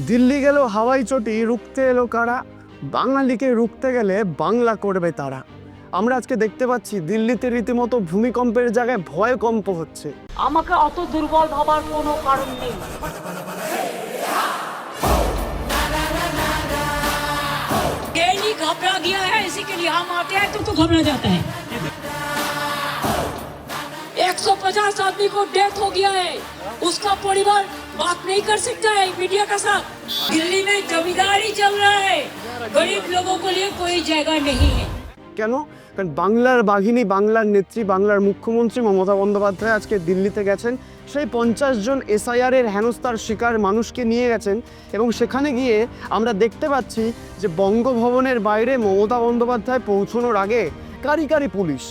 দিল্লি গেল হাওয়াই চটি, রুখতে এলো কারা? বাঙালিকে রুখতে গেলে বাংলা করবে তারা। আমরা আজকে দেখতে পাচ্ছি দিল্লিতে রীতিমতো ভূমিকম্পের জায়গায় ভূমিকম্প হচ্ছে। আমাকে অত দুর্বল ভাবার কোনো কারণ নেই। डेली घबरा गया है, इसी के लिए हम आते हैं तो घबरा जाता है। 150 आदमी को डेथ हो गया है, उसका परिवार बात नहीं कर सकता है मीडिया का साथ। दिल्ली में जमींदारी चल रहा है, गरीब लोगों के लिए कोई जगह नहीं है। কেন? কারণ বাংলার বাঘিনী, বাংলার নেত্রী, বাংলার মুখ্যমন্ত্রী মমতা বন্দ্যোপাধ্যায় আজকে দিল্লিতে গেছেন। সেই 50 জন এসআইআরের হেনস্থার শিকার মানুষকে নিয়ে গেছেন এবং সেখানে গিয়ে আমরা দেখতে পাচ্ছি যে বঙ্গভবনের বাইরে মমতা বন্দ্যোপাধ্যায় পৌঁছানোর আগে কারি পুলিশ,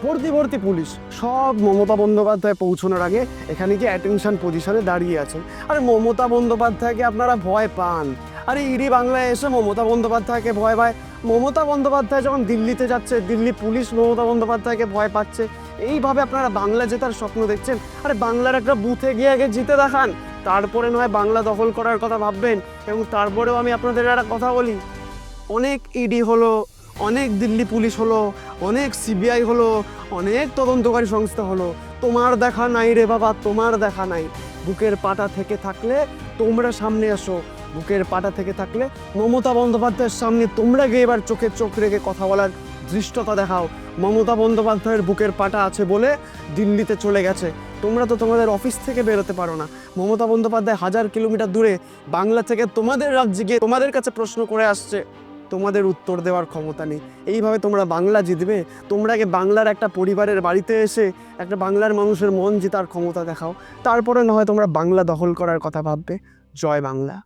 ভর্তি পুলিশ, সব মমতা বন্দ্যোপাধ্যায় পৌঁছানোর আগে এখানে গিয়ে অ্যাটেনশন পজিশনে দাঁড়িয়ে আছে। আর মমতা বন্দ্যোপাধ্যায়কে আপনারা ভয় পান। আরে ইডি বাংলায় এসে মমতা বন্দ্যোপাধ্যায়কে ভয় পায়। মমতা বন্দ্যোপাধ্যায় যখন দিল্লিতে যাচ্ছে, দিল্লি পুলিশ মমতা বন্দ্যোপাধ্যায়কে ভয় পাচ্ছে। এইভাবে আপনারা বাংলা জেতার স্বপ্ন দেখছেন। আরে বাংলার একটা বুথে গিয়ে আগে জিতে দেখান, তারপরে নয় বাংলা দখল করার কথা ভাববেন। এবং তারপরেও আমি আপনাদের একটা কথা বলি, অনেক ইডি হলো, অনেক দিল্লি পুলিশ হলো, অনেক সিবিআই হলো, অনেক তদন্তকারী সংস্থা হলো, তোমার দেখা নাই রে বাবা, তোমার দেখা নাই। বুকের পাটা থেকে থাকলে তোমরা সামনে আসো। বুকের পাটা থেকে থাকলে মমতা বন্দ্যোপাধ্যায়ের সামনে তোমরা গিয়ে এবার চোখে চোখ রেখে কথা বলার ধৃষ্টতা দেখাও। মমতা বন্দ্যোপাধ্যায়ের বুকের পাটা আছে বলে দিল্লিতে চলে গেছে, তোমরা তো তোমাদের অফিস থেকে বেরোতে পারো না। মমতা বন্দ্যোপাধ্যায় 1000 কিলোমিটার দূরে বাংলা থেকে তোমাদের রাজ্যে গিয়ে তোমাদের কাছে প্রশ্ন করে আসছে, তোমাদের উত্তর দেওয়ার ক্ষমতা নেই। এইভাবে তোমরা বাংলা জিতবে? তোমরা আগে বাংলার একটা পরিবারের বাড়িতে এসে একটা বাংলার মানুষের মন জেতার ক্ষমতা দেখাও, তারপরে না হয় তোমরা বাংলা দখল করার কথা ভাববে। জয় বাংলা।